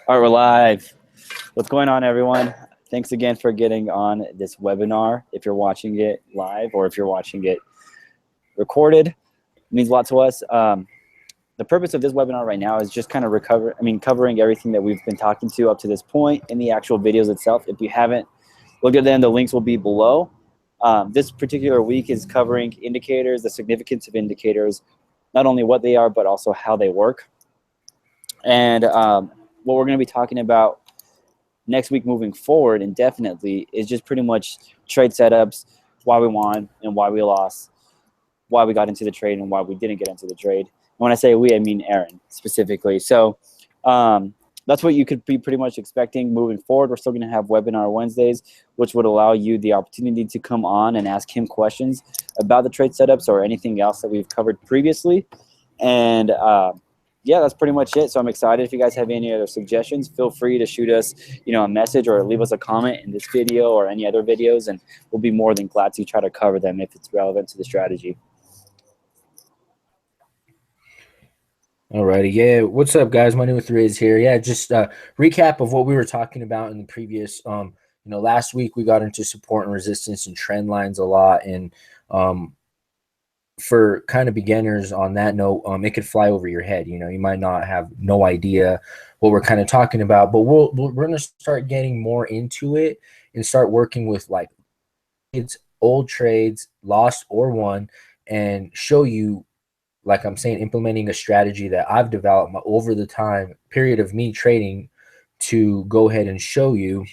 All right, we're live. What's going on, everyone? Thanks again for getting on this webinar. If you're watching it live or if you're watching it recorded, it means a lot to us. The purpose of this webinar right now is just kind of covering everything that we've been talking to up to this point in the actual videos itself. If you haven't looked at them, the links will be below. This particular week is covering indicators, the significance of indicators, not only what they are, but also how they work. And what we're going to be talking about next week moving forward indefinitely is just pretty much trade setups, why we won and why we lost, why we got into the trade and why we didn't get into the trade. And when I say we, I mean Aaron specifically. So that's what you could be pretty much expecting moving forward. We're still going to have webinar Wednesdays, which would allow you the opportunity to come on and ask him questions about the trade setups or anything else that we've covered previously. And yeah, that's pretty much it. So I'm excited. If you guys have any other suggestions, feel free to shoot us, a message or leave us a comment in this video or any other videos, and we'll be more than glad to try to cover them if it's relevant to the strategy. Alrighty, yeah. What's up, guys? My name is Riz here. Yeah, just recap of what we were talking about in the previous. Last week we got into support and resistance and trend lines a lot, and for kind of beginners on that note, it could fly over your head. You might not have no idea what we're kind of talking about, but we're going to start getting more into it and start working with like it's old trades, lost or won, and show you, like I'm saying, implementing a strategy that I've developed over the time period of me trading to go ahead and show you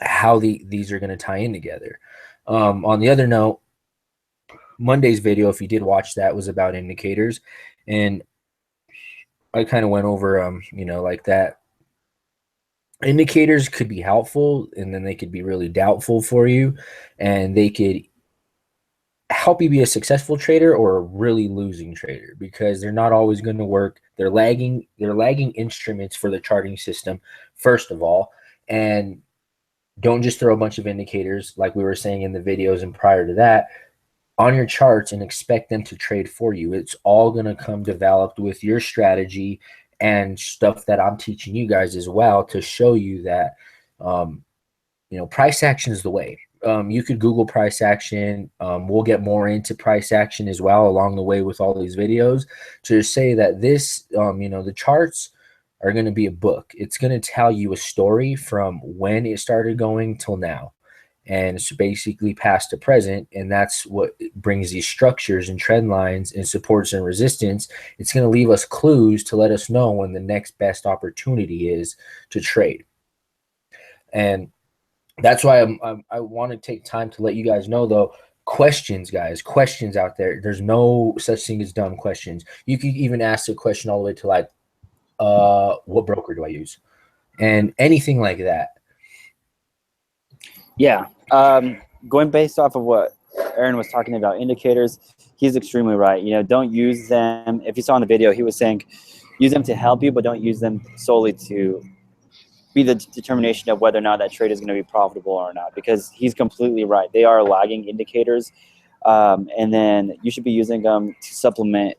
how these are going to tie in together. On the other note, Monday's video, if you did watch that, was about indicators, and I kind of went over like that indicators could be helpful and then they could be really doubtful for you, and they could help you be a successful trader or a really losing trader, because they're not always going to work. They're lagging instruments for the charting system, first of all. And don't just throw a bunch of indicators like we were saying in the videos and prior to that on your charts and expect them to trade for you. It's all going to come developed with your strategy and stuff that I'm teaching you guys as well, to show you that price action is the way. You could Google price action. We'll get more into price action as well along the way with all these videos, to say that this, the charts are going to be a book. It's going to tell you a story from when it started going till now. And it's basically past to present. And that's what brings these structures and trend lines and supports and resistance. It's going to leave us clues to let us know when the next best opportunity is to trade. And that's why I want to take time to let you guys know, though, questions, guys, questions out there. There's no such thing as dumb questions. You could even ask a question all the way to like, what broker do I use? And anything like that. Yeah. Going based off of what Aaron was talking about, indicators, he's extremely right. Don't use them. If you saw in the video, he was saying use them to help you, but don't use them solely to be the determination of whether or not that trade is going to be profitable or not, because he's completely right. They are lagging indicators, and then you should be using them to supplement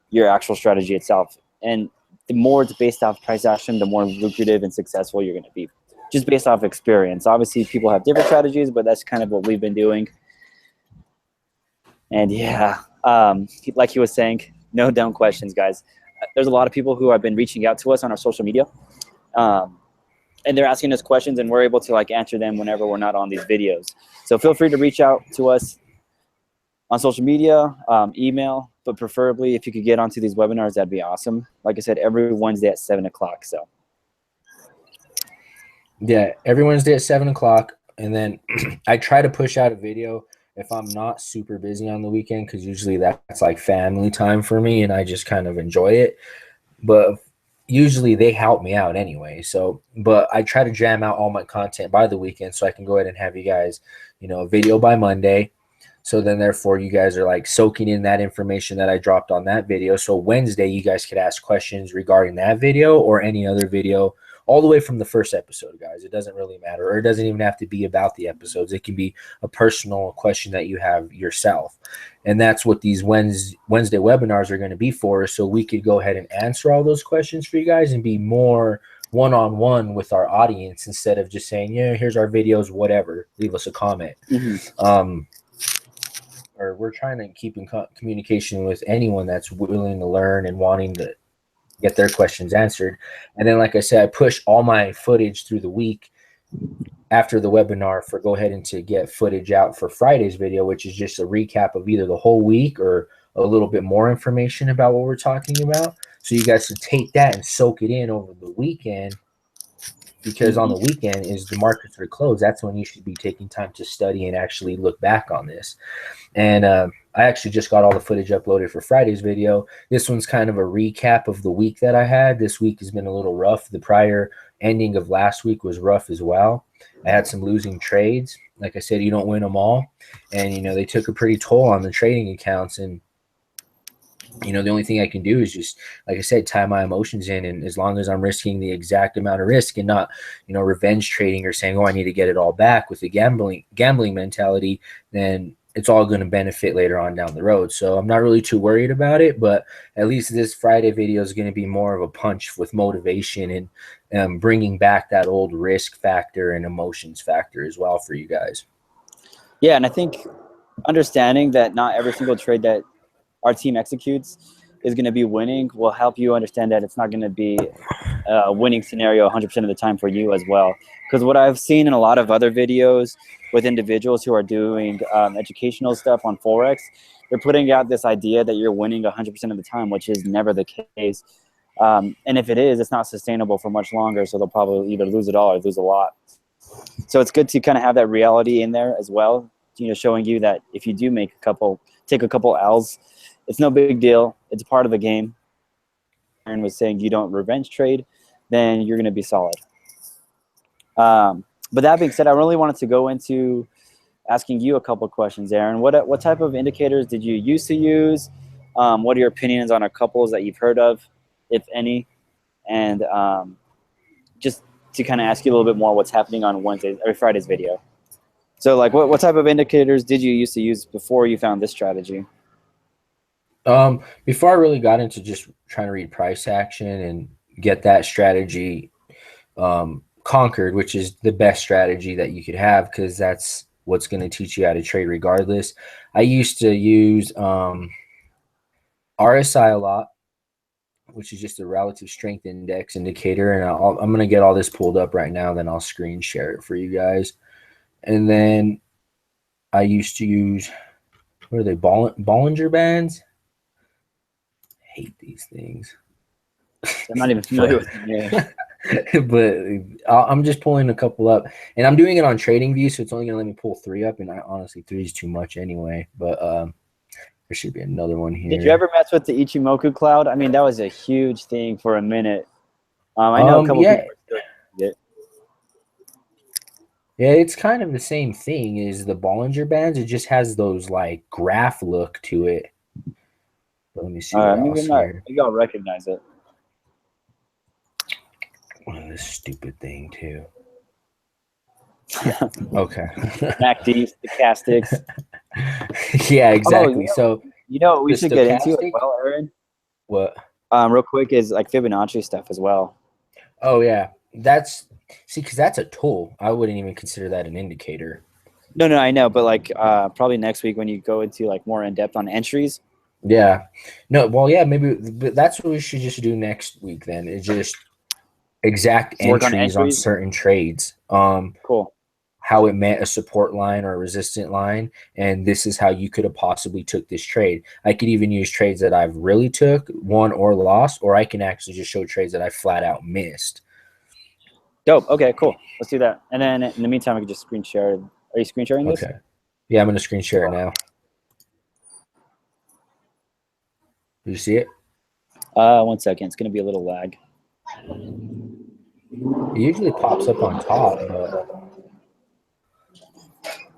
your actual strategy itself. And the more it's based off price action, the more lucrative and successful you're going to be, just based off experience. Obviously, people have different strategies, but that's kind of what we've been doing. And yeah, like he was saying, no dumb questions, guys. There's a lot of people who have been reaching out to us on our social media, and they're asking us questions, and we're able to like answer them whenever we're not on these videos. So feel free to reach out to us on social media, email, but preferably if you could get onto these webinars, that'd be awesome. Like I said, every Wednesday at 7 o'clock. So yeah, every Wednesday at 7 o'clock. And then I try to push out a video if I'm not super busy on the weekend, because usually that's like family time for me and I just kind of enjoy it. But usually they help me out anyway. So, but I try to jam out all my content by the weekend so I can go ahead and have you guys, a video by Monday. So then therefore you guys are like soaking in that information that I dropped on that video. So Wednesday you guys could ask questions regarding that video or any other video all the way from the first episode, guys. It doesn't really matter, or it doesn't even have to be about the episodes. It can be a personal question that you have yourself. And that's what these Wednesday webinars are going to be for, so we could go ahead and answer all those questions for you guys and be more one-on-one with our audience instead of just saying, yeah, here's our videos, whatever, leave us a comment. Or we're trying to keep in communication with anyone that's willing to learn and wanting to get their questions answered. And then, like I said, I push all my footage through the week after the webinar for go ahead and to get footage out for Friday's video, which is just a recap of either the whole week or a little bit more information about what we're talking about. So you guys should take that and soak it in over the weekend, because on the weekend is the markets are closed. That's when you should be taking time to study and actually look back on this. And I actually just got all the footage uploaded for Friday's video. This one's kind of a recap of the week that I had. This week has been a little rough. The prior ending of last week was rough as well. I had some losing trades. Like I said, you don't win them all. And, you know, they took a pretty toll on the trading accounts. And, you know, the only thing I can do is just, like I said, tie my emotions in. And as long as I'm risking the exact amount of risk and not, you know, revenge trading or saying, oh, I need to get it all back with the gambling mentality, then it's all going to benefit later on down the road. So I'm not really too worried about it, but at least this Friday video is going to be more of a punch with motivation and bringing back that old risk factor and emotions factor as well for you guys. Yeah, and I think understanding that not every single trade that our team executes is going to be winning will help you understand that it's not going to be a winning scenario 100% of the time for you as well. Because what I've seen in a lot of other videos with individuals who are doing educational stuff on Forex, they're putting out this idea that you're winning 100% of the time, which is never the case. And if it is, it's not sustainable for much longer. So they'll probably either lose it all or lose a lot. So it's good to kind of have that reality in there as well, you know, showing you that if you do take a couple L's, it's no big deal. It's part of the game. Aaron was saying you don't revenge trade, then you're going to be solid. But that being said, I really wanted to go into asking you a couple of questions, Aaron. What type of indicators did you used to use? What are your opinions on a couples that you've heard of, if any? And just to kind of ask you a little bit more what's happening on Friday's video. So like what type of indicators did you used to use before you found this strategy? Before I really got into just trying to read price action and get that strategy conquered, which is the best strategy that you could have, because that's what's going to teach you how to trade regardless. I used to use RSI a lot, which is just a relative strength index indicator. And I'm going to get all this pulled up right now, then I'll screen share it for you guys. And then I used to use, what are they, Bollinger Bands? I hate these things. I'm not even familiar with them. But I'm just pulling a couple up, and I'm doing it on TradingView, so it's only gonna let me pull 3 up, and honestly 3 is too much anyway. But there should be another one here. Did you ever mess with the Ichimoku cloud? I mean, that was a huge thing for a minute. I know a couple people are still using it. Yeah, it's kind of the same thing as the Bollinger Bands. It just has those like graph look to it. But let me see what else here. Maybe I'll recognize it. This stupid thing too. Okay. MACD, stochastics. Yeah, exactly. So you know what we should get into as well, Aaron? What? Real quick is like Fibonacci stuff as well. Oh yeah, because that's a tool. I wouldn't even consider that an indicator. No, I know, but like probably next week when you go into like more in depth on entries. Yeah. No. Well, yeah. Maybe, but that's what we should just do next week. Then it's just exact entries on certain trades. Cool. How it met a support line or a resistant line, and this is how you could have possibly took this trade. I could even use trades that I've really won or lost, or I can actually just show trades that I flat out missed. Dope. Okay, cool. Let's do that. And then in the meantime, I can just screen share. Are you screen sharing this? Okay. Yeah, I'm going to screen share it now. Did you see it? 1 second. It's going to be a little lag. It usually pops up on top, but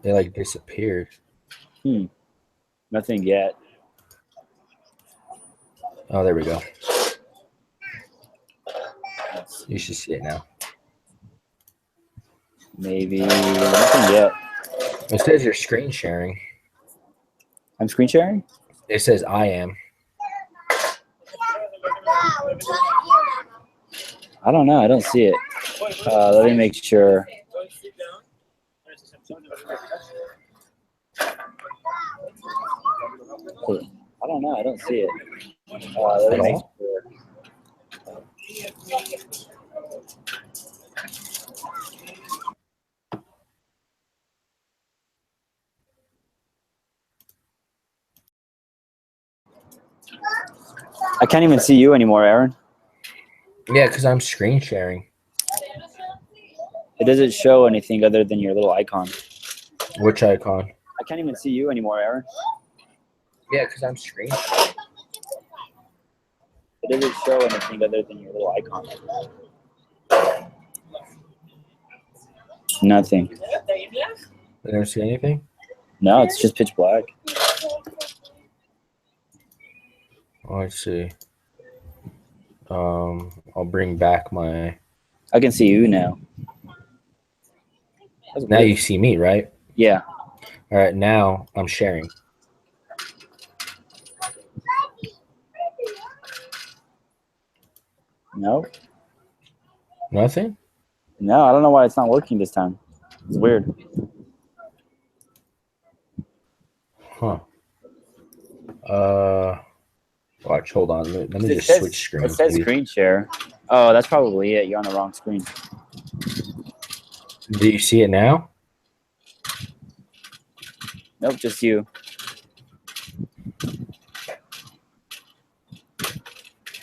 they like disappeared. Nothing yet. Oh, there we go. You should see it now. Maybe nothing yet. It says you're screen sharing. I'm screen sharing? It says I am. I don't know. I don't see it. Let me make sure. I don't know. I don't see it. Let At me make all? sure. I can't even see you anymore, Aaron. Yeah, because I'm screen sharing. It doesn't show anything other than your little icon. Which icon? I can't even see you anymore, Aaron. Yeah, because I'm screen sharing. It doesn't show anything other than your little icon. Nothing. I don't see anything. No, it's just pitch black. Oh, let's see. I'll bring back my. I can see you now. That's Now weird. you see me, right? Yeah. All right, now I'm sharing. No. Nothing? No, I don't know why it's not working this time. It's weird. Huh. Watch, hold on. Let me It just says, switch screen. it says Maybe. screen share. Oh, that's probably it. You're on the wrong screen. Do you see it now? Nope, just you.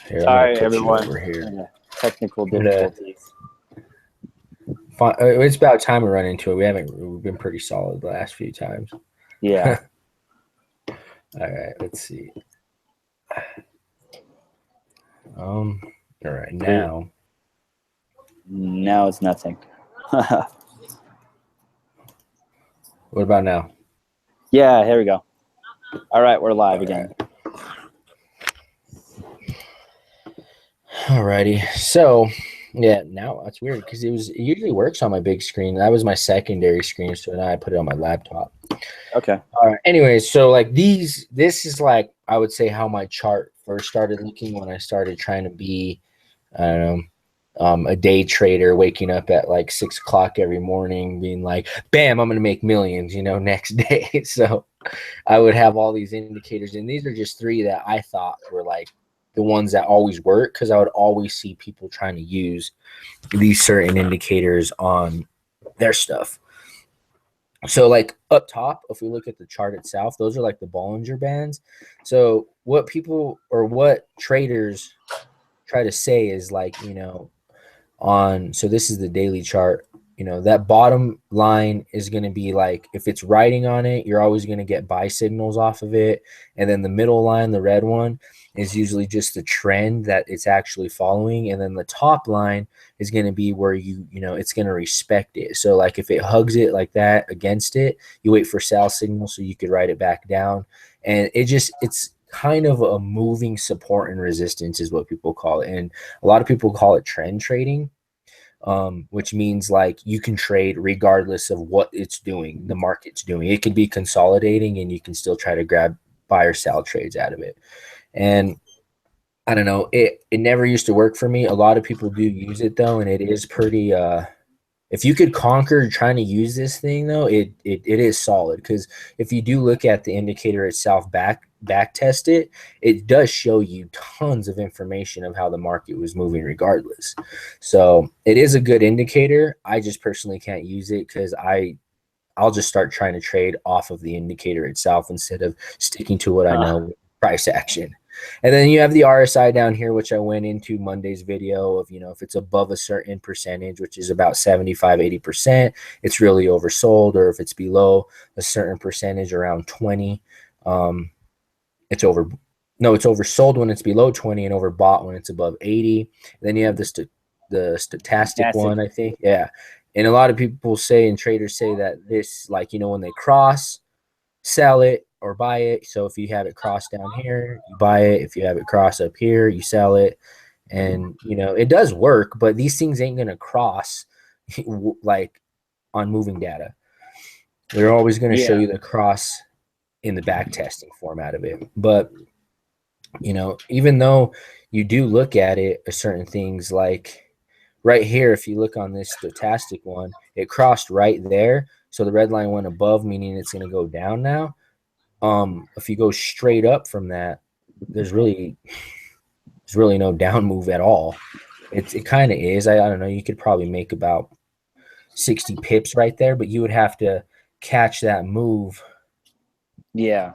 Here, Sorry, I'm gonna put everyone. you over here. Technical I'm gonna- difficulties. It's about time we run into it. We've been pretty solid the last few times. Yeah. All right, let's see. All right, now. Now it's nothing. What about now? Yeah, here we go. All right, we're live again. Alrighty. So, yeah, now that's weird because it usually works on my big screen. That was my secondary screen, so now I put it on my laptop. Okay. All right. Anyways, so like this is like I would say how my chart first started looking when I started trying to be, I don't know, a day trader, waking up at like 6 o'clock every morning, being like, bam, I'm gonna make millions, next day. So I would have all these indicators, and these are just three that I thought were like the ones that always work because I would always see people trying to use these certain indicators on their stuff. So like up top, if we look at the chart itself, those are like the Bollinger Bands. So what people or what traders try to say is like, so this is the daily chart. That bottom line is going to be like, if it's writing on it, you're always going to get buy signals off of it. And then the middle line, the red one, is usually just the trend that it's actually following. And then the top line is going to be where it's going to respect it. So like if it hugs it like that against it, you wait for sell signal so you could write it back down. And it's kind of a moving support and resistance is what people call it. And a lot of people call it trend trading. Which means like you can trade regardless of what it's doing, the market's doing. It could be consolidating and you can still try to grab buy or sell trades out of it. And I don't know, it never used to work for me. A lot of people do use it though, and it is pretty if you could conquer trying to use this thing though, it is solid. Because if you do look at the indicator itself, back test it, it does show you tons of information of how the market was moving regardless. So it is a good indicator. I just personally can't use it because I'll just start trying to trade off of the indicator itself instead of sticking to what I know, price action. And then you have the RSI down here, which I went into Monday's video of, if it's above a certain percentage, which is about 75, 80%, it's really oversold. Or if it's below a certain percentage, around 20, it's oversold when it's below 20 and overbought when it's above 80. And then you have the stochastic one, I think. Yeah. And a lot of people say, and traders say that this, like, when they cross, sell it or buy it. So if you have it cross down here, you buy it. If you have it cross up here, you sell it. And, it does work, but these things ain't going to cross like on moving data. They're always going to show you the cross in the back testing format of it. But, even though you do look at it, certain things like right here, if you look on this stochastic one, it crossed right there. So the red line went above, meaning it's going to go down now. If you go straight up from that, there's really no down move at all. It kind of is. I don't know. You could probably make about 60 pips right there, but you would have to catch that move. Yeah.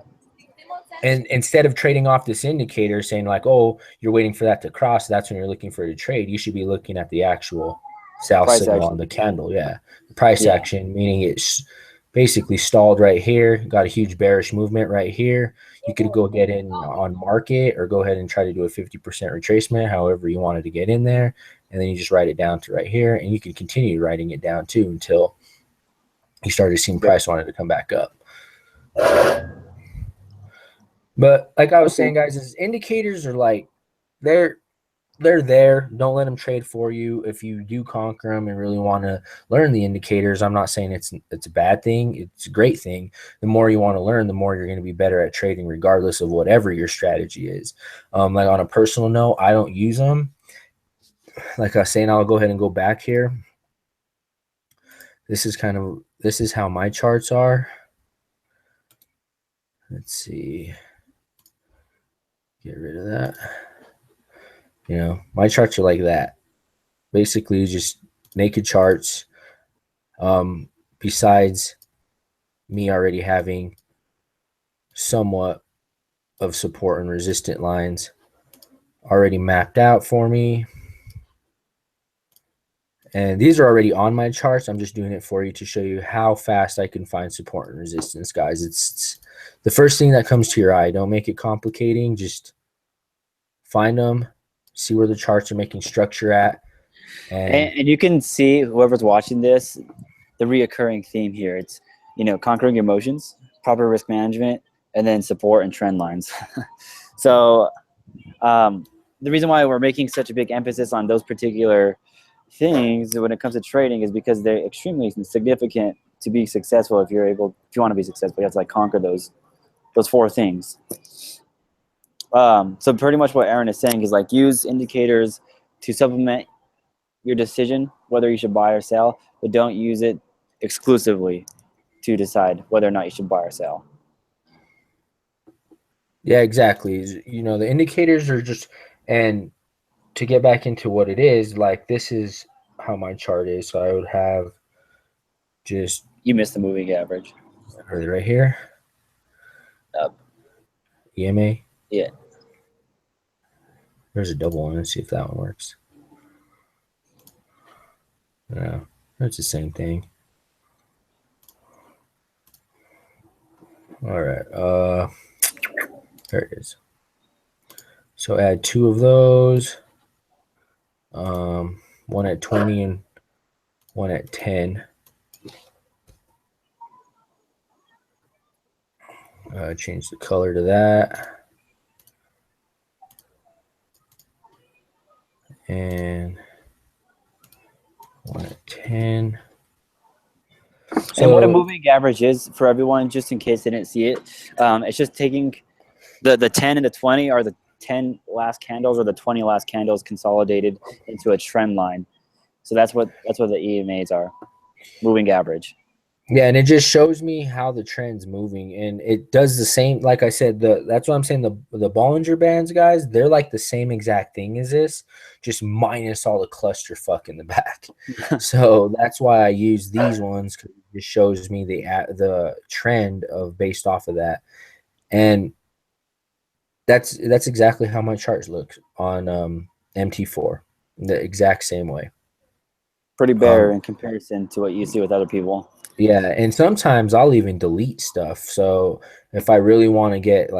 And instead of trading off this indicator saying like, oh, you're waiting for that to cross, that's when you're looking for a trade, you should be looking at the actual sell Price signal action. on the candle. Yeah. The price Yeah. action, meaning it's basically stalled right here, got a huge bearish movement right here. You could go get in on market or go ahead and try to do a 50% retracement, however you wanted to get in there. And then you just write it down to right here. And you can continue writing it down too until you started seeing price wanted to come back up. But like I was saying, guys, is indicators are like they're there. Don't let them trade for you. If you do conquer them and really want to learn the indicators, I'm not saying it's a bad thing. It's a great thing. The more you want to learn, the more you're going to be better at trading, regardless of whatever your strategy is. Like on a personal note, I don't use them. Like I was saying, I'll go ahead and go back here. This is how my charts are. Let's see. Get rid of that. You know, my charts are like that. Basically, just naked charts. Besides me already having somewhat of support and resistant lines already mapped out for me. And these are already on my charts. I'm just doing it for you to show you how fast I can find support and resistance, guys. It's the first thing that comes to your eye. Don't make it complicating. Just find them, see where the charts are making structure at. And you can see, whoever's watching this, the reoccurring theme here. It's, conquering emotions, proper risk management, and then support and trend lines. So the reason why we're making such a big emphasis on those particular things when it comes to trading is because they're extremely significant to be successful. If you want to be successful, you have to conquer those four things. So pretty much what Aaron is saying is use indicators to supplement your decision whether you should buy or sell, but don't use it exclusively to decide whether or not you should buy or sell. Yeah, exactly. The indicators are just, and to get back into what it is, this is how my chart is. So I would have just. You missed the moving average. Right here. Up. EMA? Yeah. There's a double one. Let's see if that one works. No, it's the same thing. All right. There it is. So add two of those. One at 20 and one at 10. Change the color to that. And one at 10. So, and what a moving average is for everyone, just in case they didn't see it, it's just taking the 10 and the 20 are the 10 last candles or the 20 last candles consolidated into a trend line. So that's what the EMAs are, moving average. Yeah, and it just shows me how the trend's moving, and it does the same. Like I said, that's what I'm saying. The Bollinger Bands, guys, they're like the same exact thing as this, just minus all the clusterfuck in the back. So that's why I use these ones, because it just shows me the trend of based off of that, and that's exactly how my charts look on MT4, the exact same way. Pretty bare in comparison to what you see with other people. Yeah, and sometimes I'll even delete stuff. So if I really want to get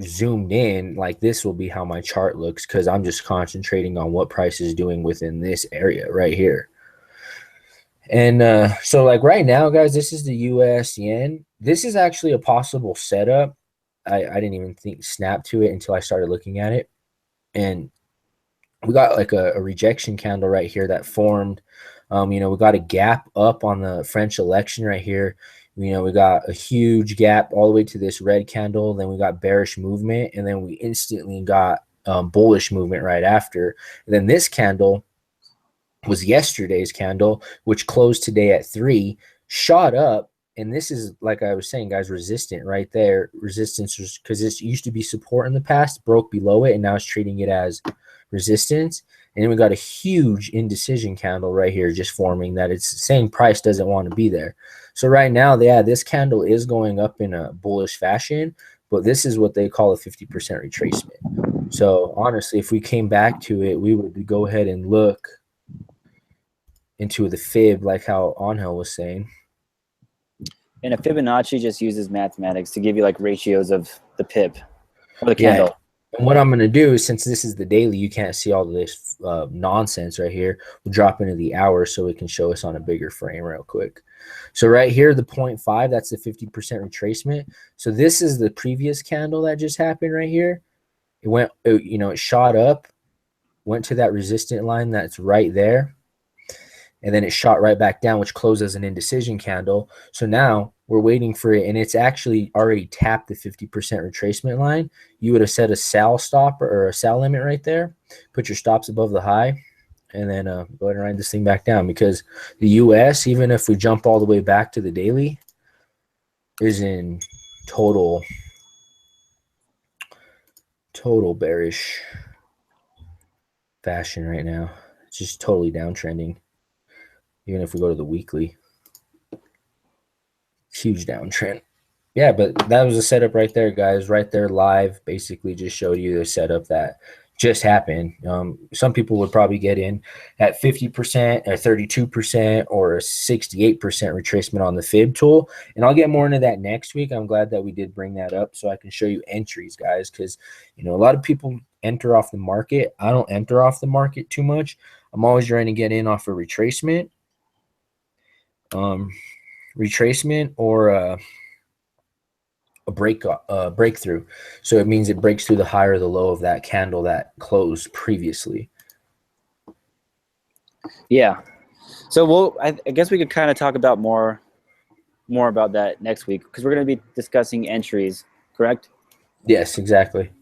zoomed in, this will be how my chart looks, because I'm just concentrating on what price is doing within this area right here. And so right now, guys, this is the US yen. This is actually a possible setup. I didn't even snap to it until I started looking at it. And we got a rejection candle right here that formed. We got a gap up on the French election right here. We got a huge gap all the way to this red candle. Then we got bearish movement, and then we instantly got bullish movement right after. And then this candle was yesterday's candle, which closed today at 3, shot up. And this is, like I was saying, guys, resistant right there. Resistance, because this used to be support in the past, broke below it, and now it's treating it as resistance. And then we got a huge indecision candle right here just forming that it's saying price doesn't want to be there. So right now, yeah, this candle is going up in a bullish fashion, but this is what they call a 50% retracement. So honestly, if we came back to it, we would go ahead and look into the fib, like how Angel was saying. And a Fibonacci just uses mathematics to give you like ratios of the pip or the candle. Yeah. And what I'm going to do is, since this is the daily, you can't see all this nonsense right here. We'll drop into the hour so it can show us on a bigger frame real quick. So right here, the 0.5, that's the 50% retracement. So this is the previous candle that just happened right here. It went, it shot up, went to that resistant line that's right there. And then it shot right back down, which closed as an indecision candle. So now we're waiting for it, and it's actually already tapped the 50% retracement line. You would have set a sell stop or a sell limit right there. Put your stops above the high, and then go ahead and ride this thing back down, because the U.S., even if we jump all the way back to the daily, is in total bearish fashion right now. It's just totally downtrending. Even if we go to the weekly, huge downtrend. Yeah, but that was a setup right there, guys. Right there live, basically just showed you the setup that just happened. Some people would probably get in at 50% or 32% or a 68% retracement on the fib tool. And I'll get more into that next week. I'm glad that we did bring that up so I can show you entries, guys, because, a lot of people enter off the market. I don't enter off the market too much. I'm always trying to get in off a retracement. Retracement or a breakthrough. So it means it breaks through the high or the low of that candle that closed previously. Yeah. So I guess we could kind of talk about more about that next week, because we're going to be discussing entries, correct? Yes, exactly.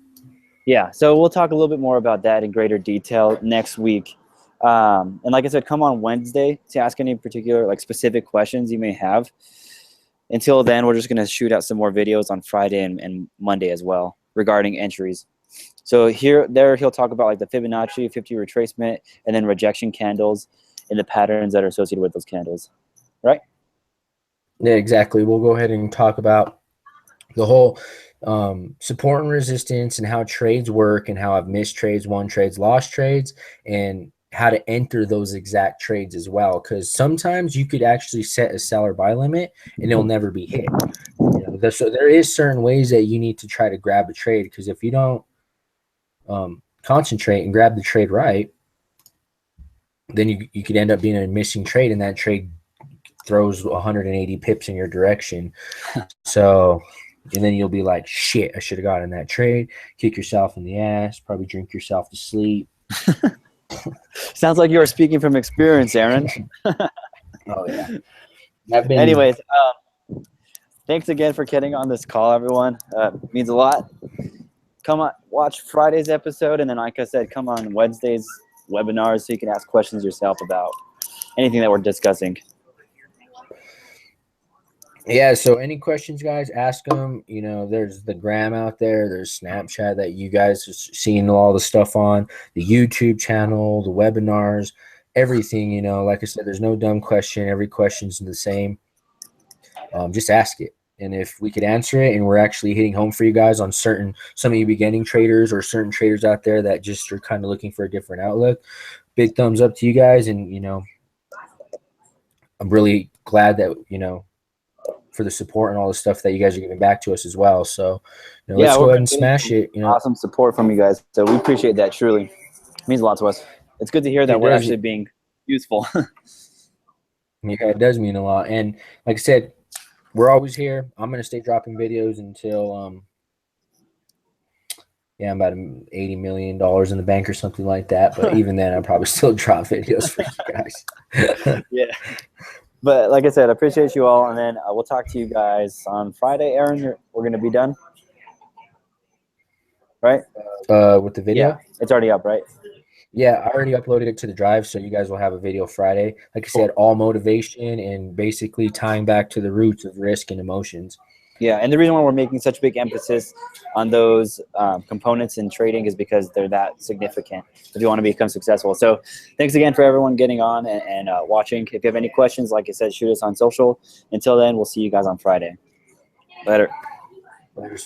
Yeah. So we'll talk a little bit more about that in greater detail next week. And like I said, come on Wednesday to ask any particular, like, specific questions you may have. Until then, we're just going to shoot out some more videos on Friday and Monday as well regarding entries. So he'll talk about like the Fibonacci 50 retracement and then rejection candles and the patterns that are associated with those candles, right? Yeah, exactly. We'll go ahead and talk about the whole support and resistance and how trades work and how I've missed trades, won trades, lost trades, and how to enter those exact trades as well. Because sometimes you could actually set a sell or buy limit and it'll never be hit. So there is certain ways that you need to try to grab a trade, because if you don't concentrate and grab the trade right, then you could end up being a missing trade, and that trade throws 180 pips in your direction. So, and then you'll be like, shit, I should have gotten that trade. Kick yourself in the ass, probably drink yourself to sleep. Sounds like you are speaking from experience, Aaron. Oh, yeah. Anyways, thanks again for getting on this call, everyone. Means a lot. Come on, watch Friday's episode, and then, like I said, come on Wednesday's webinars so you can ask questions yourself about anything that we're discussing. Yeah, so any questions, guys, ask them. There's the Gram out there. There's Snapchat that you guys are seeing all the stuff on, the YouTube channel, the webinars, everything. Like I said, there's no dumb question. Every question's the same. Just ask it. And if we could answer it and we're actually hitting home for you guys on some of you beginning traders or certain traders out there that just are kind of looking for a different outlook, big thumbs up to you guys. And, I'm really glad that, for the support and all the stuff that you guys are giving back to us as well. So, let's go ahead and smash it. Awesome support from you guys. So we appreciate that. Truly, it means a lot to us. It's good to hear that we're actually being useful. Yeah, it does mean a lot. And like I said, we're always here. I'm going to stay dropping videos until, I'm about $80 million in the bank or something like that. But even then, I'll probably still drop videos for you guys. Yeah. But like I said, I appreciate you all. And then we'll talk to you guys on Friday. Aaron, we're going to be done, right? With the video? Yeah, it's already up, right? Yeah, I already uploaded it to the drive, so you guys will have a video Friday. Like I said, all motivation and basically tying back to the roots of risk and emotions. Yeah, and the reason why we're making such big emphasis on those components in trading is because they're that significant if you want to become successful. So thanks again for everyone getting on and watching. If you have any questions, like I said, shoot us on social. Until then, we'll see you guys on Friday. Later. Later.